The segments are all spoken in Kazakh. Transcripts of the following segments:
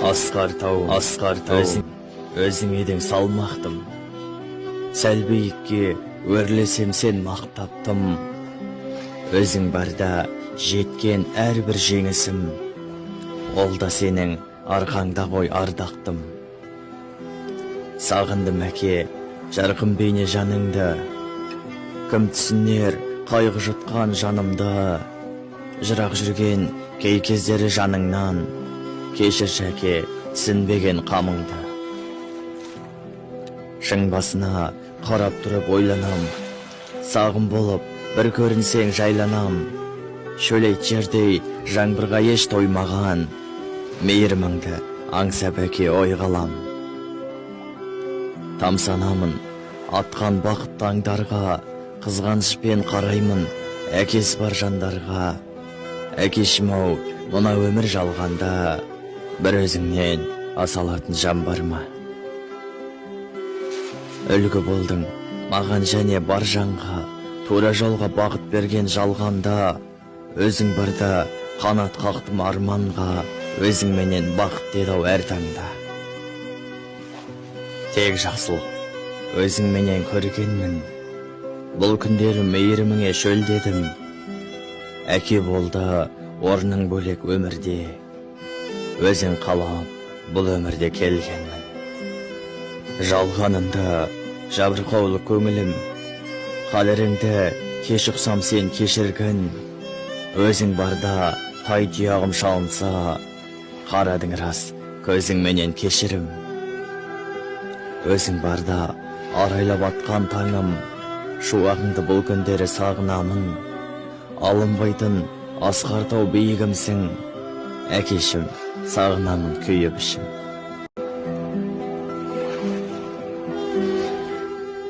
Asqar tau, өзің едің салмақтым. Сәл биікке өрлесем сен мақтаптым. Өзің барда жеткен әрбір жеңісім, ол да сенің арқаңда ғой ардақтым. Сағындым әке, жарқын бейне жаныңды, кім түсінер қайғы жұтқан жанымды. Жырақ жүрген кей кездері жаныңнан, кешір шәке түсінбеген қамыңды. Шың басына қарап тұрып ойланам, сағым болып бір көрінсең жайланам. Шөлейт жердей жаңбырға еш тоймаған, мейіріміңді аңсап әке ой қалам. Тамсанамын атқан бақыт таңдарға, қызғанышпен қараймын әкесі бар жандарға. Әкешім-ау, мына өмір жалғанда, бір өзіңнен асалатын жан бар ма? Үлгі болдың маған және бар жанға, тура жолға бағыт берген жалғанда. Өзің барда қанат қақтым арманға, өзің менен бақыт деді әр таңда. Тек жақсылық өзің менен көргенмін, бұл күндері мейіріміңе шөлдедім. Әке болды орның бөлек өмірде, өзің қалап бұл өмірде келгенмін. Жалғанында жабырқаулы көңілім, қадіріңді кеш ұқсам сен кешіргін. Өзің барда тай тұяғым шалынса, қарадың рас көзің менен кешірім. Өзің барда арайлап атқан таңым, шуағыңды бұл күндері сағынамын. Алынбайтын асқар тау биігімсің, әкешім сағынамын күйіп ішім.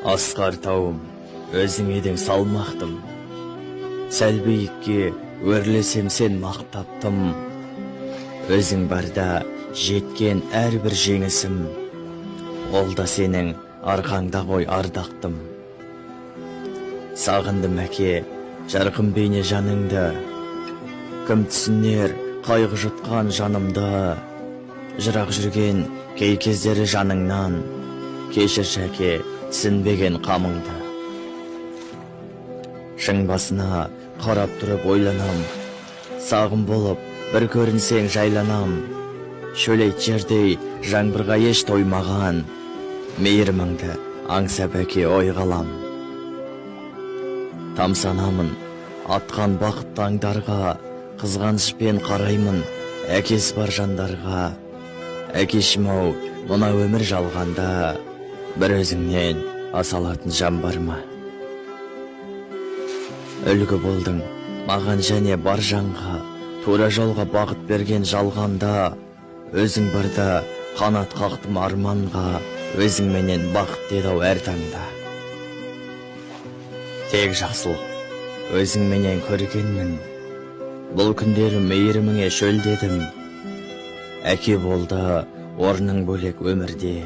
Асқар тауым, өзің едің салмақтым. Сәл биікке өрлесем сен мақтаптым. Өзің барда жеткен әрбір жеңісім, ол да сенің арқаңда ғой ардақтым. Сағындым әке, жарқын бейне жаныңды, кім түсінер қайғы жұтқан жанымды. Жырақ жүрген кей кездері жаныңнан, кешір шәке түсінбеген қамыңды. Шың басына қарап тұрып ойланам, сағым болып бір көрінсең жайланам. Шөлейт жердей жаңбырға еш тоймаған, мейіріміңді аңсап әке ой қалам. Тамсанамын атқан бақыт таңдарға, қызғанышпен қараймын әкесі бар жандарға. Әкешім-ау, мына өмір жалғанда, бір өзіңнен асалатын жан бар ма? Үлгі болдың маған және бар жанға, тура жолға бағыт берген жалғанда. Өзің барда қанат қақтым арманға, өзің менен бақыт деді әр таңда. Тек жақсылық өзің менен көргенмін, бұл күндері мейіріміңе шөлдедім. Әке болды орның бөлек өмірде,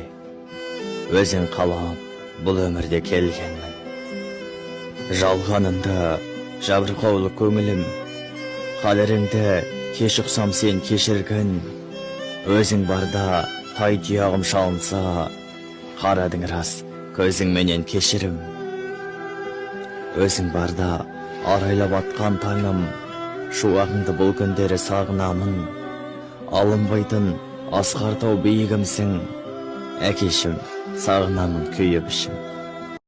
өзің қалап бұл өмірде келгенмін. Жалғанында жабырқаулы көңілім, қадіріңді кеш ұқсам сен кешіргін. Өзің барда тай тұяғым шалынса, қарадың рас көзің менен кешірім. Өзің барда арайлап атқан таңым, шуағыңды бұл күндері сағынамын. Алынбайтын асқар тау биігімсің, әкешім сағынамын күйіп ішім.